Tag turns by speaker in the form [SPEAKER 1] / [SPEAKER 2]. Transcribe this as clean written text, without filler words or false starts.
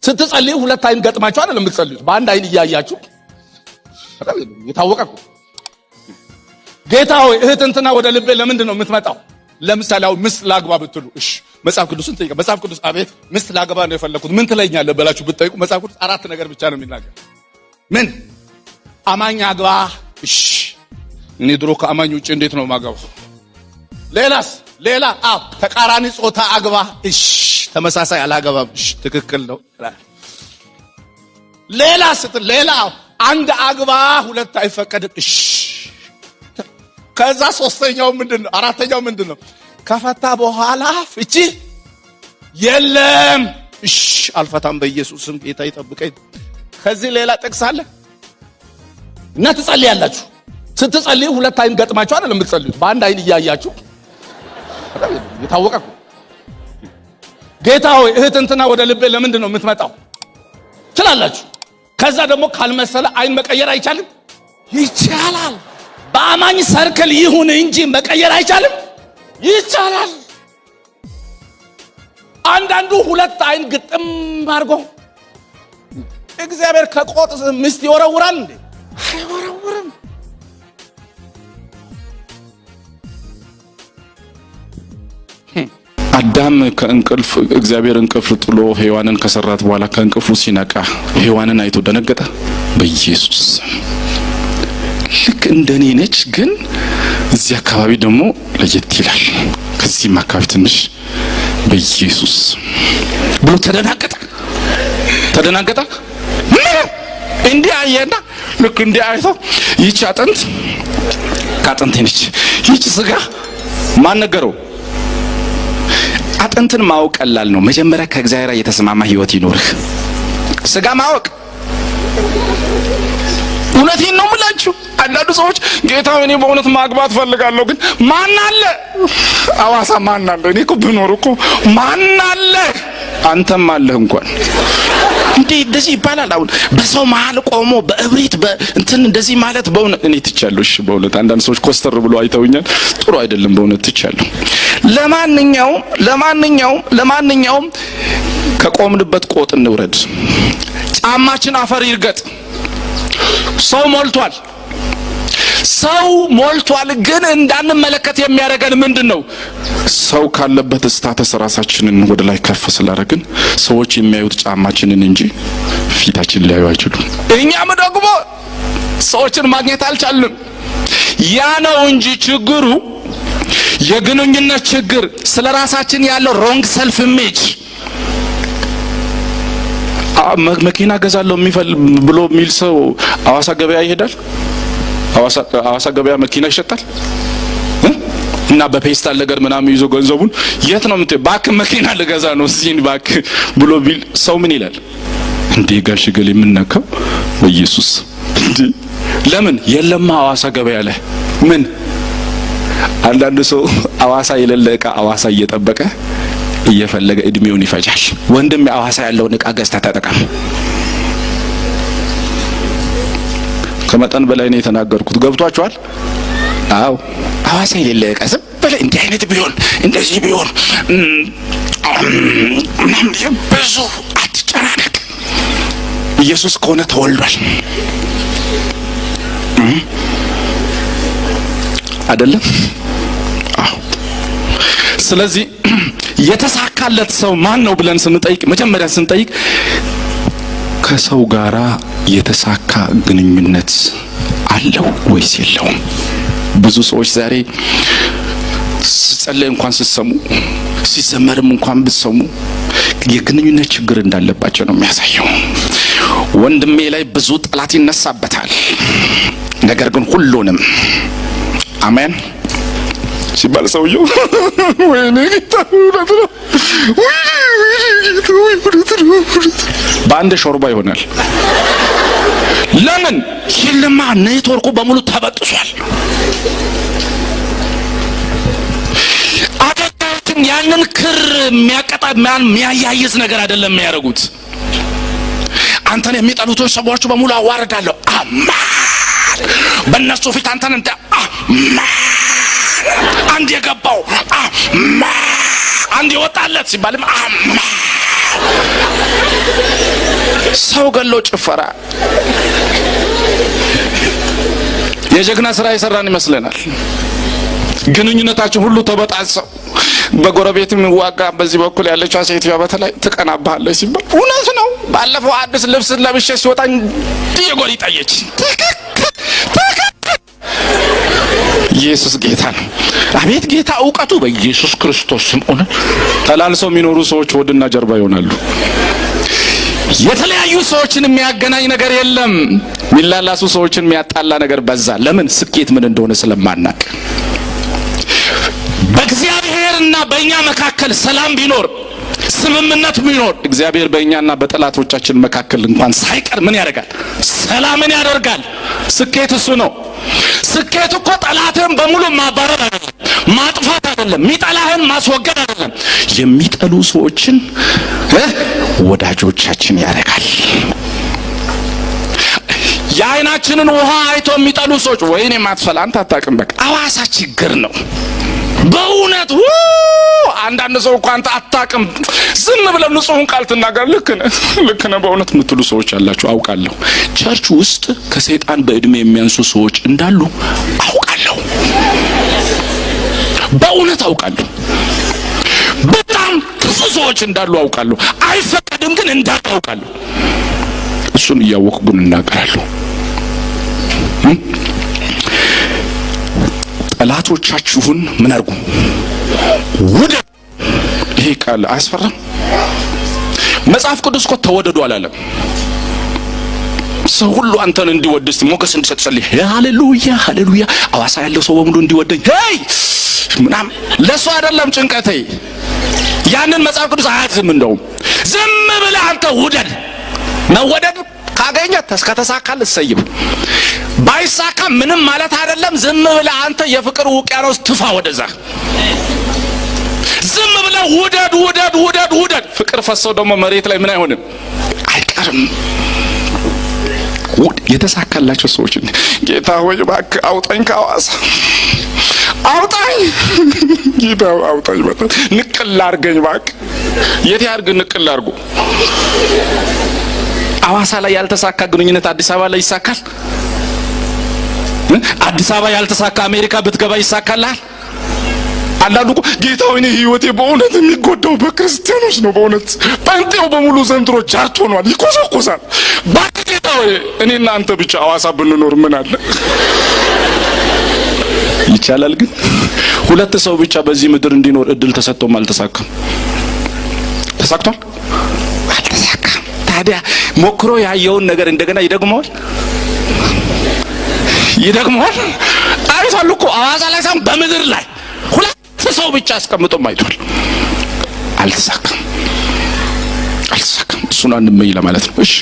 [SPEAKER 1] ስትጸልዩ ሁለት አይን ገጥማችሁ አይደለም የምትጸልዩት፣ በአንድ አይን እያያችሁ የታወቀ እኮ። ጌታ ሆይ እህት እንትና ወደ ልቤ ለምንድን ነው የምትመጣው? ለምሳሌ አሁን ምስት ላግባ ብትሉ፣ እሺ መጽሐፍ ቅዱስን ጠይቀ። መጽሐፍ ቅዱስ አቤት ምስት ላግባ ነው የፈለኩት ምን ትለኛለህ ብላችሁ ብትጠይቁ መጽሐፍ ቅዱስ አራት ነገር ብቻ ነው የሚናገር። ምን? አማኝ አግባ። እሺ እኔ ድሮ ከአማኝ ውጪ እንዴት ነው ማገባው? ሌላስ? ሌላ ተቃራኒ ጾታ አግባ። እሺ ተመሳሳይ አላገባም። እሺ ትክክል ነው። ሌላስ? ሌላ አንድ አግባ ሁለት አይፈቀድም። እሺ ከዛ ሶስተኛው ምንድነው? አራተኛው ምንድነው? ከፈታ በኋላ ፍቺ የለም። እሺ አልፈታም በኢየሱስም ጌታ ይጠብቀኝ። ከዚህ ሌላ ጥቅስ አለ? እና ትጸልያላችሁ። ስትጸልዩ ሁለት አይን ገጥማችሁ አይደለም የምትጸልዩት፣ በአንድ አይን እያያችሁ የታወቀ እኮ። ጌታ ሆይ እህት እንትና ወደ ልቤ ለምንድን ነው የምትመጣው ትላላችሁ። ከዛ ደግሞ ካልመሰለ አይን መቀየር አይቻልም? ይቻላል። በአማኝ ሰርክል ይሁን እንጂ መቀየር አይቻልም? ይቻላል። አንዳንዱ ሁለት አይን ግጥም አድርጎ እግዚአብሔር ከቆጥ ምስት ይወረውራል እንዴ? አይወረውርም።
[SPEAKER 2] አዳም ከእንቅልፍ እግዚአብሔር እንቅልፍ ጥሎ ሔዋንን ከሰራት በኋላ ከእንቅልፉ ሲነቃ ሔዋንን አይቶ ደነገጠ። በኢየሱስ ልክ እንደኔ ነች፣ ግን እዚህ አካባቢ ደግሞ ለየት ይላል፣ ከዚህም አካባቢ ትንሽ በኢየሱስ ብሎ ተደናገጠ። እንዲህ አየና ልክ እንዲህ አይቶ ይቺ አጥንት ከአጥንቴ ነች፣ ይቺ ስጋ ማን ነገረው? አጥንትን ማወቅ ቀላል ነው። መጀመሪያ ከእግዚአብሔር የተስማማ ህይወት ይኖርህ። ስጋ ማወቅ እውነቴን ነው የምላችሁ። አንዳንዱ ሰዎች ጌታ እኔ በእውነት ማግባት ፈልጋለሁ፣ ግን ማን አለ? አዋሳ ማን አለ? እኔ እኮ ብኖር እኮ ማን አለ? አንተም አለህ እንኳን እንዴ እንደዚህ ይባላል። አሁን በሰው መሀል ቆሞ በእብሪት በእንትን እንደዚህ ማለት በእውነት እኔ ትቻለሁ። እሺ በእውነት አንዳንድ ሰዎች ኮስተር ብሎ አይተውኛል። ጥሩ አይደለም በእውነት ትቻለሁ። ለማንኛውም ከቆምንበት ቆጥ እንውረድ። ጫማችን አፈር ይርገጥ። ሰው ሞልቷል፣ ግን እንዳንመለከት የሚያደርገን ምንድነው? ሰው ካለበት ስታተስ ራሳችንን ወደ ላይ ከፍ ስላደረግን ሰዎች የሚያዩት ጫማችንን እንጂ ፊታችንን ሊያዩ አይችሉም። እኛም ደግሞ ሰዎችን ማግኘት አልቻልንም። ያ ነው እንጂ ችግሩ የግንኙነት ችግር፣ ስለራሳችን ያለው ሮንግ ሰልፍ ኢሜጅ። መኪና ገዛለሁ ብሎ የሚል ሰው አዋሳ ገበያ ይሄዳል። አዋሳ ገበያ መኪና ይሸጣል እና በፔስታል ነገር ምናምን ይዞ ገንዘቡን የት ነው የምትሄድ? ባክ መኪና ልገዛ ነው ሲን ባክ ብሎ ቢል ሰው ምን ይላል? እንዴ ጋሽ ገሌ የምነካው በኢየሱስ እንዴ! ለምን የለማ አዋሳ ገበያ ላይ ምን? አንዳንድ ሰው አዋሳ የሌለ ዕቃ አዋሳ እየጠበቀ እየፈለገ እድሜውን ይፈጃል። ወንድም አዋሳ ያለውን ዕቃ ገዝተህ ተጠቀም። ከመጠን በላይ ነው የተናገርኩት። ገብቷችኋል? አዎ አዋሳ የሌለ ዕቃ ዝም ብለህ እንዲህ አይነት ቢሆን እንደዚህ ቢሆን ብዙ አትጨናነቅ። ኢየሱስ ከሆነ ተወልዷል አይደለም? አዎ። ስለዚህ የተሳካለት ሰው ማን ነው ብለን መጀመሪያ ስንጠይቅ ከሰው ጋራ የተሳካ ግንኙነት አለው ወይስ የለውም? ብዙ ሰዎች ዛሬ ሲጸለይ እንኳን ሲሰሙ ሲዘመርም እንኳን ብትሰሙ የግንኙነት ችግር እንዳለባቸው ነው የሚያሳየው። ወንድሜ ላይ ብዙ ጠላት ይነሳበታል፣ ነገር ግን ሁሉንም አሜን ሲባል ሰውየው ወይኔ ጌታ በአንድ ሾርባ ይሆናል። ለምን? የለማ ኔትወርኩ በሙሉ ተበጥሷል። አገታችን ያንን ክር የሚያያይዝ ነገር አይደለም የሚያደርጉት። አንተን የሚጠሉትን ሰዎች በሙሉ አዋርዳለሁ። አማን በእነሱ ፊት አንተን እንደ አማን አንድ የገባው አማን አንድ የወጣለት ሲባልም አማን ሰው ገሎ ጭፈራ የጀግና ስራ የሰራን ይመስለናል። ግንኙነታችን ሁሉ ተበጣጸው በጎረቤት የሚዋጋ በዚህ በኩል ያለችው ሴትዋ በተለይ ትቀናባለች ሲባል እውነት ነው። ባለፈው አዲስ ልብስ ለብሼ ሲወጣ የጎል ይጣየች። ኢየሱስ ጌታ ነው። አቤት ጌታ እውቀቱ በኢየሱስ ክርስቶስ ስም ሆነ። ተላልሰው የሚኖሩ ሰዎች ወድና ጀርባ ይሆናሉ። የተለያዩ ሰዎችን የሚያገናኝ ነገር የለም። ሚላላሱ ሰዎችን የሚያጣላ ነገር በዛ። ለምን? ስኬት ምን እንደሆነ ስለማናቅ። በእግዚአብሔርና በእኛ መካከል ሰላም ቢኖር ስምምነት ቢኖር እግዚአብሔር በእኛና በጠላቶቻችን መካከል እንኳን ሳይቀር ምን ያደርጋል? ሰላምን ያደርጋል። ስኬት እሱ ነው። ስኬት እኮ ጠላትህን በሙሉ ማባረር አይደለም፣ ማጥፋት አይደለም፣ ሚጠላህን ማስወገድ አይደለም። የሚጠሉ ሰዎችን ወዳጆቻችን ያደርጋል። የዓይናችንን ውሃ አይቶ የሚጠሉ ሰዎች ወይኔ ማትፈላ አንተ አታውቅም። በቃ አዋሳ ችግር ነው በእውነት። አንዳንድ ሰው እኮ አንተ አታውቅም ዝም ብለው ንጹሕን ቃል ትናገር። ልክ ነህ በእውነት የምትሉ ሰዎች አላችሁ አውቃለሁ። ቸርች ውስጥ ከሰይጣን በእድሜ የሚያንሱ ሰዎች እንዳሉ አውቃለሁ፣ በእውነት አውቃለሁ። በጣም ክፉ ሰዎች እንዳሉ አውቃለሁ። አይፈቀድም ግን እንዳሉ አውቃለሁ። እሱን እያወቅሁ ግን እናገራለሁ። ጠላቶቻችሁን ምን አድርጉ? ውደዱ። ይሄ ቃል አያስፈራም? መጽሐፍ ቅዱስ እኮ ተወደዱ አላለም። ሰው ሁሉ አንተን እንዲወድስ ሞገስ እንዲሰጥ ጸልይ። ሃሌሉያ ሃሌሉያ። አዋሳ ያለው ሰው በሙሉ እንዲወደኝ ሄይ ምናምን ለሱ አይደለም ጭንቀቴ። ያንን መጽሐፍ ቅዱስ አያዝም። እንደውም ዝም ብለህ አንተ ውደድ። መወደድ ካገኘ ከተሳካል እሰየው፣ ባይሳካ ምንም ማለት አይደለም። ዝም ብለህ አንተ የፍቅር ውቅያኖስ ትፋ ወደዛ። ዝም ብለህ ውደድ ውደድ ውደድ ውደድ። ፍቅር ፈሰው ደግሞ መሬት ላይ ምን አይሆንም አይቀርም። የተሳካላቸው ሰዎች ጌታ ሆይ እባክህ አውጣኝ ከአዋሳ አውጣኝ፣ ጌታ አውጣኝ፣ በጣም ንቅል አድርገኝ እባክህ። የት ያርግ ንቅል አድርጎ? አዋሳ ላይ ያልተሳካ ግንኙነት አዲስ አበባ ላይ ይሳካል? አዲስ አበባ ያልተሳካ አሜሪካ ብትገባ ይሳካልሃል? አንዳንዱ እኮ ጌታ ሆይ ህይወቴ በእውነት የሚጎዳው በክርስቲያኖች ነው። በእውነት ጴንጤው በሙሉ ዘንድሮ ጃርት ሆኗል፣ ይኮሰኮሳል። ባክ ጌታ ሆይ እኔና አንተ ብቻ አዋሳ ብንኖር ምን አለ? ይቻላል። ግን ሁለት ሰው ብቻ በዚህ ምድር እንዲኖር እድል ተሰጥቶም አልተሳካም። ተሳክቷል? አልተሳካም። ታዲያ ሞክሮ ያየውን ነገር እንደገና ይደግመዋል። አይቷል እኮ አዋሳ ላይ ሳይሆን በምድር ላይ ሁለት ሰው ብቻ አስቀምጦም አይቷል። አልተሳካም። እሱን አንመኝ ለማለት ነው። እሺ